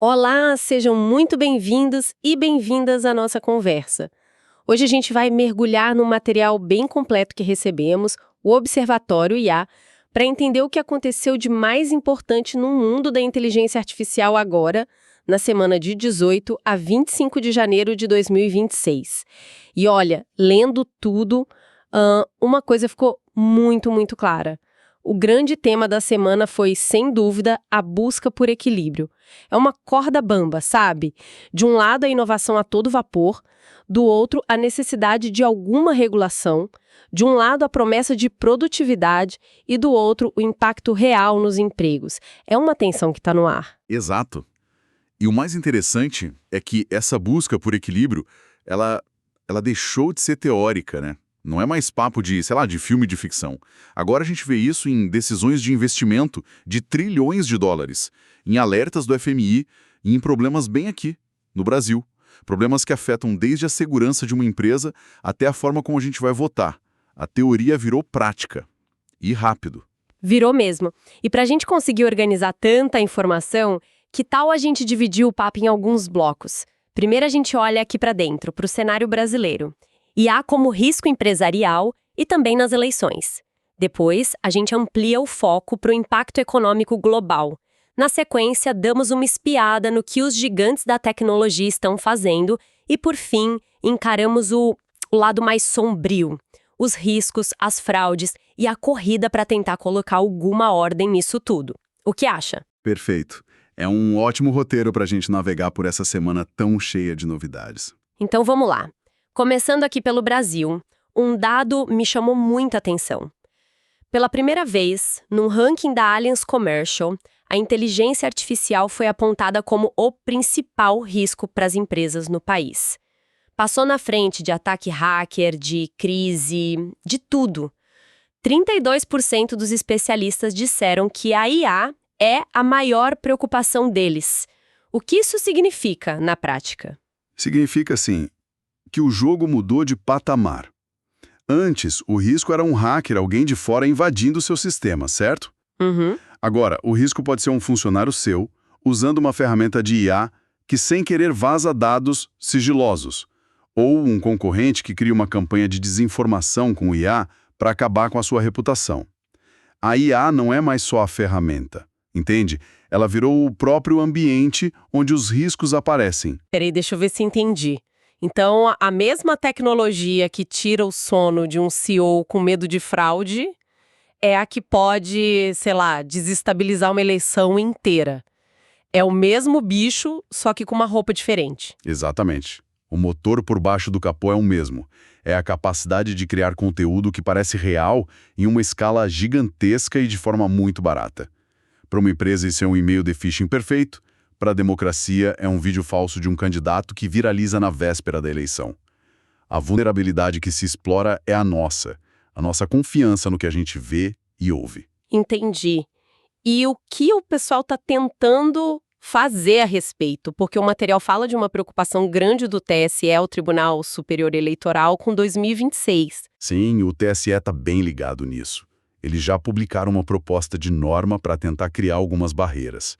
Olá, sejam muito bem-vindos e bem-vindas à nossa conversa. Hoje a gente vai mergulhar num material bem completo que recebemos, o Observatório IA, para entender o que aconteceu de mais importante no mundo da inteligência artificial agora, na semana de 18 a 25 de janeiro de 2026. E olha, lendo tudo, uma coisa ficou muito clara. O grande tema da semana foi, sem dúvida, a busca por equilíbrio. É uma corda bamba, sabe? De um lado, a inovação a todo vapor, do outro, a necessidade de alguma regulação, de um lado, a promessa de produtividade e do outro, o impacto real nos empregos. É uma tensão que está no ar. Exato. E o mais interessante é que essa busca por equilíbrio, ela deixou de ser teórica, né? Não é mais papo de, sei lá, de filme de ficção. Agora a gente vê isso em decisões de investimento de trilhões de dólares, em alertas do FMI e em problemas bem aqui, no Brasil. Problemas que afetam desde a segurança de uma empresa até a forma como a gente vai votar. A teoria virou prática. E rápido. Virou mesmo. E para a gente conseguir organizar tanta informação, que tal a gente dividir o papo em alguns blocos? Primeiro a gente olha aqui para dentro, para o cenário brasileiro. IA como risco empresarial e também nas eleições. Depois, a gente amplia o foco para o impacto econômico global. Na sequência, damos uma espiada no que os gigantes da tecnologia estão fazendo e, por fim, encaramos o lado mais sombrio, os riscos, as fraudes e a corrida para tentar colocar alguma ordem nisso tudo. O que acha? Perfeito. É um ótimo roteiro para a gente navegar por essa semana tão cheia de novidades. Então vamos lá. Começando aqui pelo Brasil, um dado me chamou muita atenção. Pela primeira vez, num ranking da Allianz Commercial, a inteligência artificial foi apontada como o principal risco para as empresas no país. Passou na frente de ataque hacker, de crise, de tudo. 32% dos especialistas disseram que a IA é a maior preocupação deles. O que isso significa na prática? Significa, sim, que o jogo mudou de patamar. Antes, o risco era um hacker, alguém de fora invadindo o seu sistema, certo? Uhum. Agora, o risco pode ser um funcionário seu, usando uma ferramenta de IA que sem querer vaza dados sigilosos, ou um concorrente que cria uma campanha de desinformação com o IA para acabar com a sua reputação. A IA não é mais só a ferramenta, entende? Ela virou o próprio ambiente onde os riscos aparecem. Peraí, deixa eu ver se entendi. Então, a mesma tecnologia que tira o sono de um CEO com medo de fraude é a que pode, sei lá, desestabilizar uma eleição inteira. É o mesmo bicho, só que com uma roupa diferente. Exatamente. O motor por baixo do capô é o mesmo. É a capacidade de criar conteúdo que parece real em uma escala gigantesca e de forma muito barata. Para uma empresa, isso é um e-mail de phishing perfeito. Para a democracia, é um vídeo falso de um candidato que viraliza na véspera da eleição. A vulnerabilidade que se explora é a nossa confiança no que a gente vê e ouve. Entendi. E o que o pessoal está tentando fazer a respeito? Porque o material fala de uma preocupação grande do TSE, o Tribunal Superior Eleitoral, com 2026. Sim, o TSE está bem ligado nisso. Eles já publicaram uma proposta de norma para tentar criar algumas barreiras.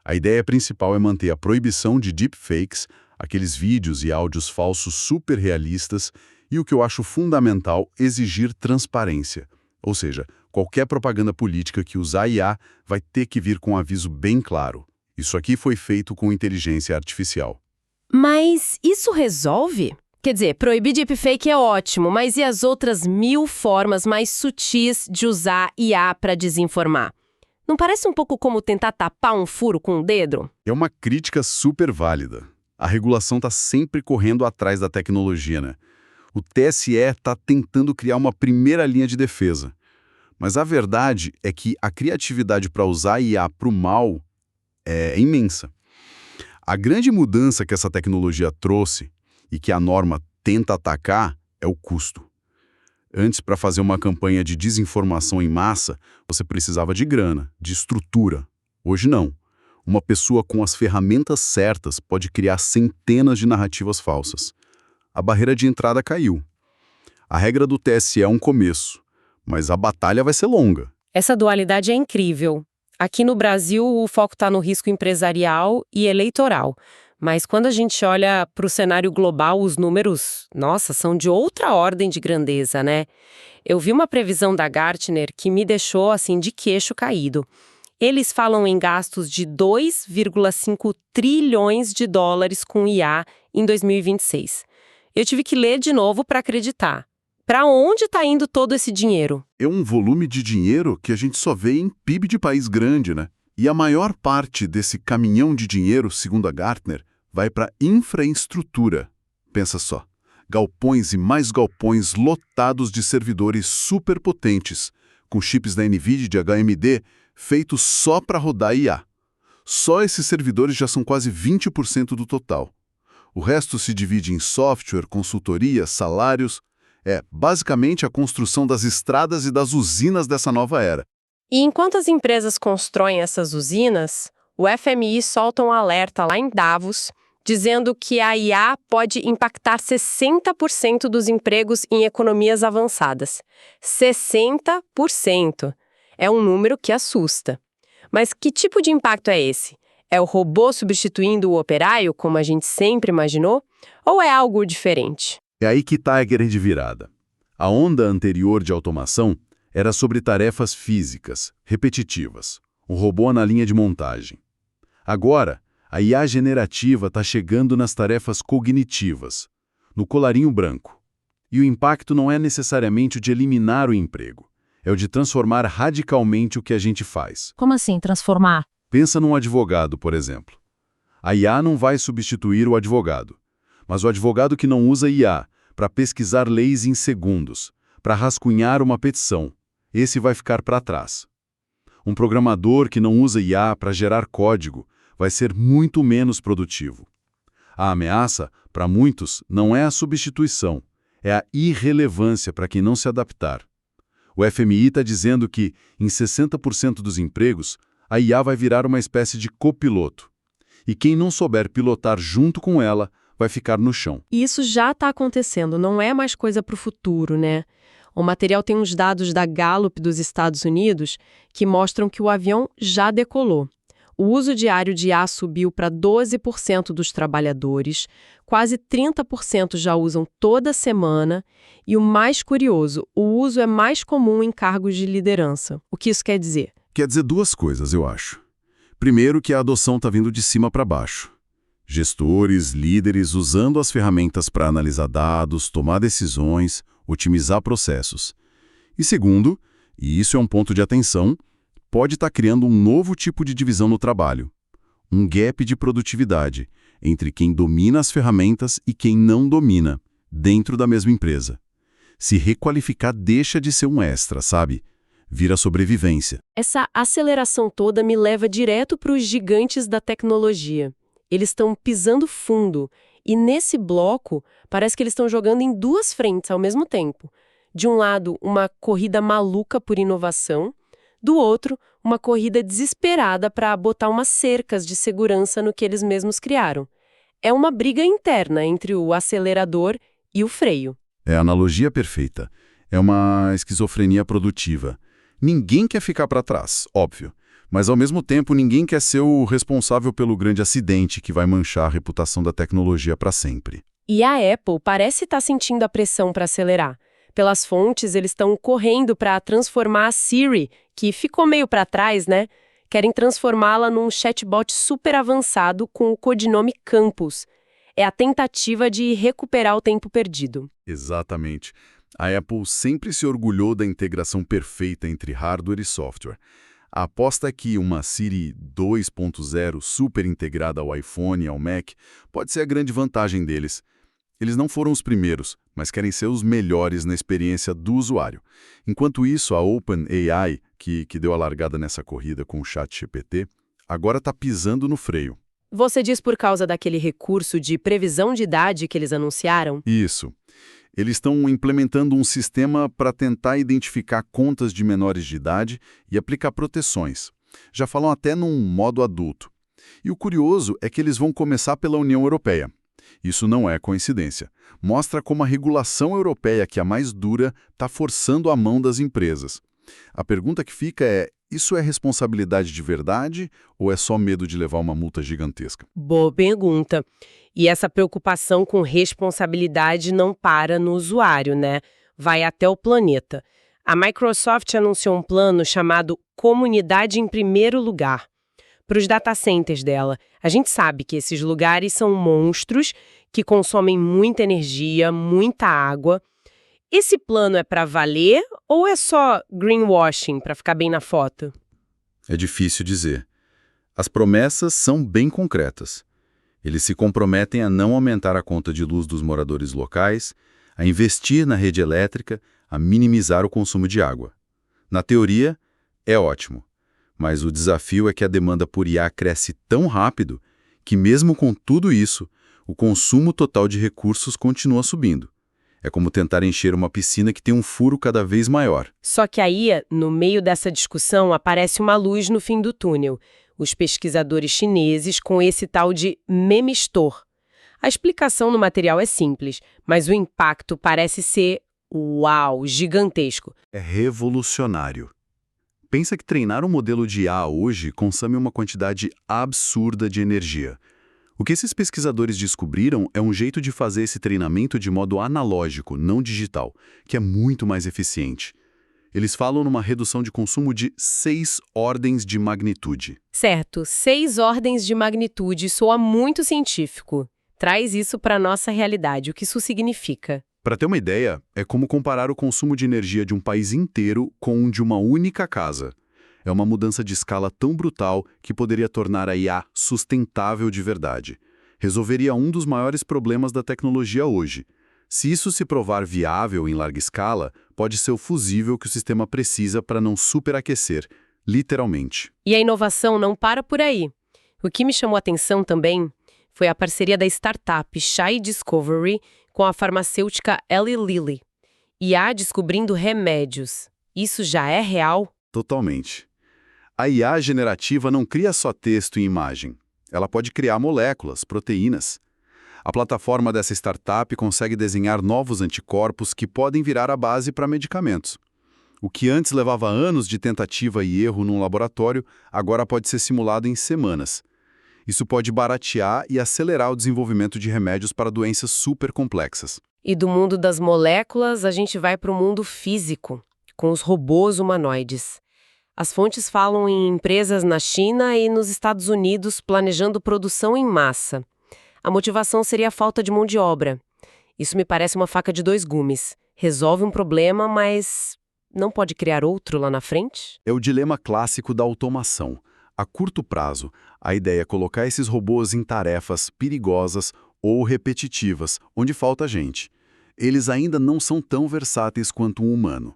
A ideia principal é manter a proibição de deepfakes, aqueles vídeos e áudios falsos super realistas, e o que eu acho fundamental, exigir transparência. Ou seja, qualquer propaganda política que usar IA vai ter que vir com um aviso bem claro. Isso aqui foi feito com inteligência artificial. Mas isso resolve? Quer dizer, proibir deepfake é ótimo, mas e as outras 1000 formas mais sutis de usar IA para desinformar? Não parece um pouco como tentar tapar um furo com um dedo? É uma crítica super válida. A regulação está sempre correndo atrás da tecnologia, né? O TSE está tentando criar uma primeira linha de defesa. Mas a verdade é que a criatividade para usar a IA para o mal é imensa. A grande mudança que essa tecnologia trouxe e que a norma tenta atacar é o custo. Antes, para fazer uma campanha de desinformação em massa, você precisava de grana, de estrutura. Hoje não. Uma pessoa com as ferramentas certas pode criar centenas de narrativas falsas. A barreira de entrada caiu. A regra do TSE é um começo, mas a batalha vai ser longa. Essa dualidade é incrível. Aqui no Brasil, o foco está no risco empresarial e eleitoral. Mas quando a gente olha para o cenário global, os números, nossa, são de outra ordem de grandeza, né? Eu vi uma previsão da Gartner que me deixou, assim, de queixo caído. Eles falam em gastos de 2,5 trilhões de dólares com IA em 2026. Eu tive que ler de novo para acreditar. Para onde está indo todo esse dinheiro? É um volume de dinheiro que a gente só vê em PIB de país grande, né? E a maior parte desse caminhão de dinheiro, segundo a Gartner, vai para infraestrutura. Pensa só, galpões e mais galpões lotados de servidores superpotentes, com chips da NVIDIA de HMD feitos só para rodar IA. Só esses servidores já são quase 20% do total. O resto se divide em software, consultoria, salários. É basicamente a construção das estradas e das usinas dessa nova era. E enquanto as empresas constroem essas usinas, o FMI solta um alerta lá em Davos, dizendo que a IA pode impactar 60% dos empregos em economias avançadas. 60%! É um número que assusta. Mas que tipo de impacto é esse? É o robô substituindo o operário, como a gente sempre imaginou? Ou é algo diferente? É aí que está a grande virada. A onda anterior de automação era sobre tarefas físicas, repetitivas, um robô na linha de montagem. Agora, a IA generativa está chegando nas tarefas cognitivas, no colarinho branco. E o impacto não é necessariamente o de eliminar o emprego, é o de transformar radicalmente o que a gente faz. Como assim, transformar? Pensa num advogado, por exemplo. A IA não vai substituir o advogado, mas o advogado que não usa IA para pesquisar leis em segundos, para rascunhar uma petição, esse vai ficar para trás. Um programador que não usa IA para gerar código vai ser muito menos produtivo. A ameaça, para muitos, não é a substituição, é a irrelevância para quem não se adaptar. O FMI está dizendo que, em 60% dos empregos, a IA vai virar uma espécie de copiloto. E quem não souber pilotar junto com ela vai ficar no chão. E isso já está acontecendo, não é mais coisa para o futuro, né? O material tem uns dados da Gallup dos Estados Unidos que mostram que o avião já decolou. O uso diário de IA subiu para 12% dos trabalhadores, quase 30% já usam toda semana e o mais curioso, o uso é mais comum em cargos de liderança. O que isso quer dizer? Quer dizer duas coisas, eu acho. Primeiro, que a adoção está vindo de cima para baixo. Gestores, líderes usando as ferramentas para analisar dados, tomar decisões, otimizar processos. E segundo, e isso é um ponto de atenção, pode estar criando um novo tipo de divisão no trabalho. Um gap de produtividade entre quem domina as ferramentas e quem não domina, dentro da mesma empresa. Se requalificar deixa de ser um extra, sabe? Vira sobrevivência. Essa aceleração toda me leva direto para os gigantes da tecnologia. Eles estão pisando fundo e nesse bloco parece que eles estão jogando em duas frentes ao mesmo tempo. De um lado, uma corrida maluca por inovação, do outro, uma corrida desesperada para botar umas cercas de segurança no que eles mesmos criaram. É uma briga interna entre o acelerador e o freio. É a analogia perfeita. É uma esquizofrenia produtiva. Ninguém quer ficar para trás, óbvio. Mas, ao mesmo tempo, ninguém quer ser o responsável pelo grande acidente que vai manchar a reputação da tecnologia para sempre. E a Apple parece estar sentindo a pressão para acelerar. Pelas fontes, eles estão correndo para transformar a Siri, que ficou meio para trás, né? Querem transformá-la num chatbot super avançado com o codinome Campus. É a tentativa de recuperar o tempo perdido. Exatamente. A Apple sempre se orgulhou da integração perfeita entre hardware e software. A aposta é que uma Siri 2.0 super integrada ao iPhone e ao Mac pode ser a grande vantagem deles. Eles não foram os primeiros, mas querem ser os melhores na experiência do usuário. Enquanto isso, a OpenAI, que deu a largada nessa corrida com o ChatGPT, agora está pisando no freio. Você diz por causa daquele recurso de previsão de idade que eles anunciaram? Isso. Eles estão implementando um sistema para tentar identificar contas de menores de idade e aplicar proteções. Já falam até num modo adulto. E o curioso é que eles vão começar pela União Europeia. Isso não é coincidência. Mostra como a regulação europeia, que é a mais dura, está forçando a mão das empresas. A pergunta que fica é, isso é responsabilidade de verdade ou é só medo de levar uma multa gigantesca? Boa pergunta. E essa preocupação com responsabilidade não para no usuário, né? Vai até o planeta. A Microsoft anunciou um plano chamado Comunidade em Primeiro Lugar para os data centers dela. A gente sabe que esses lugares são monstros que consomem muita energia, muita água. Esse plano é para valer ou é só greenwashing para ficar bem na foto? É difícil dizer. As promessas são bem concretas. Eles se comprometem a não aumentar a conta de luz dos moradores locais, a investir na rede elétrica, a minimizar o consumo de água. Na teoria, é ótimo. Mas o desafio é que a demanda por IA cresce tão rápido que, mesmo com tudo isso, o consumo total de recursos continua subindo. É como tentar encher uma piscina que tem um furo cada vez maior. Só que aí, no meio dessa discussão, aparece uma luz no fim do túnel. Os pesquisadores chineses com esse tal de Memistor. A explicação no material é simples, mas o impacto parece ser, uau, gigantesco. É revolucionário. Pensa que treinar um modelo de IA hoje consome uma quantidade absurda de energia. O que esses pesquisadores descobriram é um jeito de fazer esse treinamento de modo analógico, não digital, que é muito mais eficiente. Eles falam numa redução de consumo de 6 ordens de magnitude. Certo, 6 ordens de magnitude soa muito científico. Traz isso para a nossa realidade, o que isso significa? Para ter uma ideia, é como comparar o consumo de energia de um país inteiro com o de uma única casa. É uma mudança de escala tão brutal que poderia tornar a IA sustentável de verdade. Resolveria um dos maiores problemas da tecnologia hoje. Se isso se provar viável em larga escala, pode ser o fusível que o sistema precisa para não superaquecer, literalmente. E a inovação não para por aí. O que me chamou a atenção também foi a parceria da startup Shai Discovery com a farmacêutica Eli Lilly. IA descobrindo remédios. Isso já é real? Totalmente. A IA generativa não cria só texto e imagem. Ela pode criar moléculas, proteínas. A plataforma dessa startup consegue desenhar novos anticorpos que podem virar a base para medicamentos. O que antes levava anos de tentativa e erro num laboratório, agora pode ser simulado em semanas. Isso pode baratear e acelerar o desenvolvimento de remédios para doenças super complexas. E do mundo das moléculas, a gente vai para o mundo físico, com os robôs humanoides. As fontes falam em empresas na China e nos Estados Unidos planejando produção em massa. A motivação seria a falta de mão de obra. Isso me parece uma faca de dois gumes. Resolve um problema, mas não pode criar outro lá na frente? É o dilema clássico da automação. A curto prazo, a ideia é colocar esses robôs em tarefas perigosas ou repetitivas, onde falta gente. Eles ainda não são tão versáteis quanto um humano.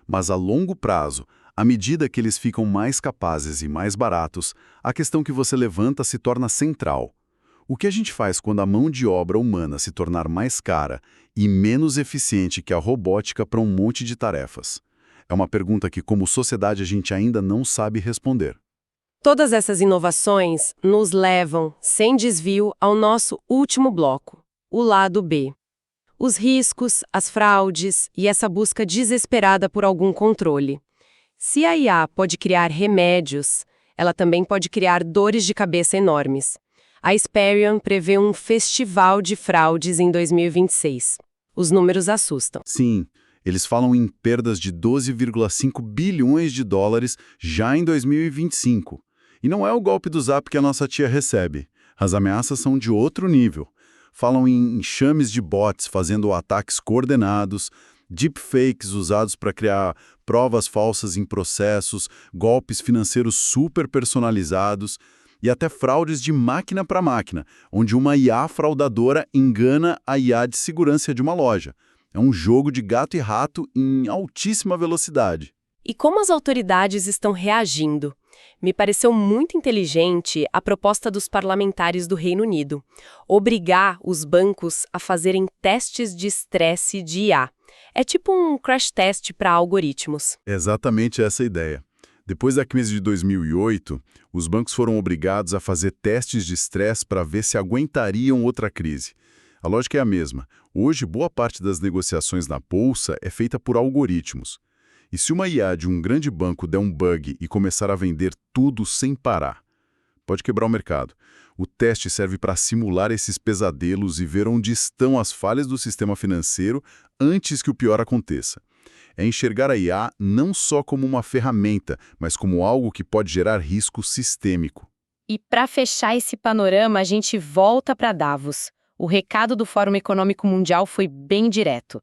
Mas a longo prazo, à medida que eles ficam mais capazes e mais baratos, a questão que você levanta se torna central. O que a gente faz quando a mão de obra humana se tornar mais cara e menos eficiente que a robótica para um monte de tarefas? É uma pergunta que, como sociedade, a gente ainda não sabe responder. Todas essas inovações nos levam, sem desvio, ao nosso último bloco, o lado B. Os riscos, as fraudes e essa busca desesperada por algum controle. Se a IA pode criar remédios, ela também pode criar dores de cabeça enormes. A Experian prevê um festival de fraudes em 2026. Os números assustam. Sim, eles falam em perdas de 12,5 bilhões de dólares já em 2025. E não é o golpe do Zap que a nossa tia recebe. As ameaças são de outro nível. Falam em enxames de bots fazendo ataques coordenados, deepfakes usados para criar provas falsas em processos, golpes financeiros super personalizados e até fraudes de máquina para máquina, onde uma IA fraudadora engana a IA de segurança de uma loja. É um jogo de gato e rato em altíssima velocidade. E como as autoridades estão reagindo? Me pareceu muito inteligente a proposta dos parlamentares do Reino Unido, obrigar os bancos a fazerem testes de estresse de IA. É tipo um crash test para algoritmos. Exatamente essa a ideia. Depois da crise de 2008, os bancos foram obrigados a fazer testes de estresse para ver se aguentariam outra crise. A lógica é a mesma. Hoje, boa parte das negociações na bolsa é feita por algoritmos. E se uma IA de um grande banco der um bug e começar a vender tudo sem parar? Pode quebrar o mercado. O teste serve para simular esses pesadelos e ver onde estão as falhas do sistema financeiro antes que o pior aconteça. É enxergar a IA não só como uma ferramenta, mas como algo que pode gerar risco sistêmico. E para fechar esse panorama, a gente volta para Davos. O recado do Fórum Econômico Mundial foi bem direto.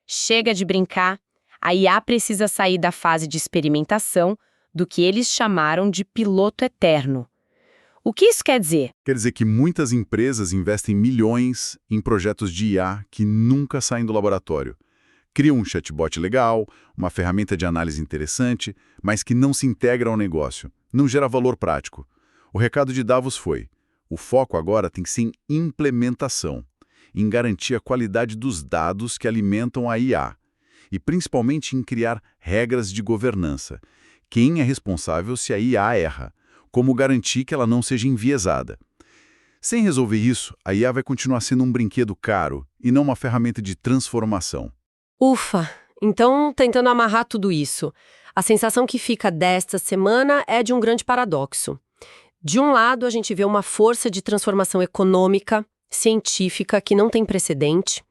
Chega de brincar, a IA precisa sair da fase de experimentação, do que eles chamaram de piloto eterno. O que isso quer dizer? Quer dizer que muitas empresas investem milhões em projetos de IA que nunca saem do laboratório. Criam um chatbot legal, uma ferramenta de análise interessante, mas que não se integra ao negócio, não gera valor prático. O recado de Davos foi: o foco agora tem que ser em implementação, em garantir a qualidade dos dados que alimentam a IA, e principalmente em criar regras de governança. Quem é responsável se a IA erra? Como garantir que ela não seja enviesada? Sem resolver isso, a IA vai continuar sendo um brinquedo caro e não uma ferramenta de transformação. Ufa! Então, tentando amarrar tudo isso, a sensação que fica desta semana é de um grande paradoxo. De um lado, a gente vê uma força de transformação econômica, científica, que não tem precedente.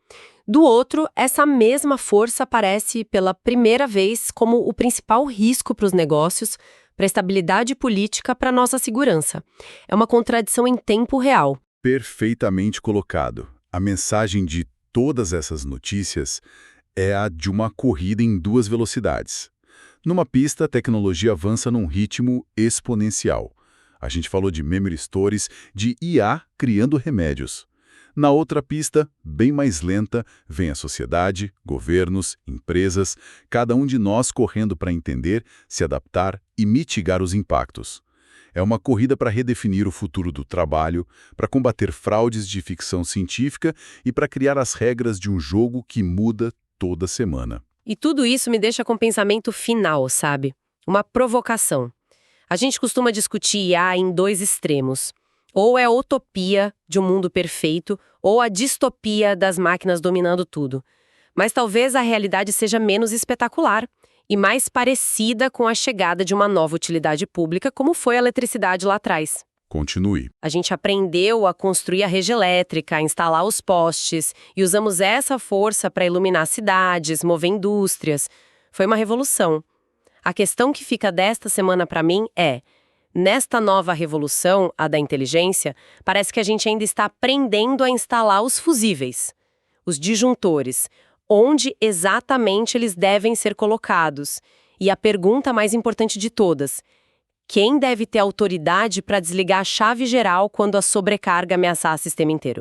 Do outro, essa mesma força aparece pela primeira vez como o principal risco para os negócios, para a estabilidade política, para a nossa segurança. É uma contradição em tempo real. Perfeitamente colocado. A mensagem de todas essas notícias é a de uma corrida em duas velocidades. Numa pista, a tecnologia avança num ritmo exponencial. A gente falou de memory stories, de IA criando remédios. Na outra pista, bem mais lenta, vem a sociedade, governos, empresas, cada um de nós correndo para entender, se adaptar e mitigar os impactos. É uma corrida para redefinir o futuro do trabalho, para combater fraudes de ficção científica e para criar as regras de um jogo que muda toda semana. E tudo isso me deixa com um pensamento final, sabe? Uma provocação. A gente costuma discutir IA em dois extremos. Ou é a utopia de um mundo perfeito, ou a distopia das máquinas dominando tudo. Mas talvez a realidade seja menos espetacular e mais parecida com a chegada de uma nova utilidade pública, como foi a eletricidade lá atrás. Continue. A gente aprendeu a construir a rede elétrica, a instalar os postes, e usamos essa força para iluminar cidades, mover indústrias. Foi uma revolução. A questão que fica desta semana para mim é: nesta nova revolução, a da inteligência, parece que a gente ainda está aprendendo a instalar os fusíveis, os disjuntores, onde exatamente eles devem ser colocados. E a pergunta mais importante de todas: quem deve ter autoridade para desligar a chave geral quando a sobrecarga ameaçar o sistema inteiro?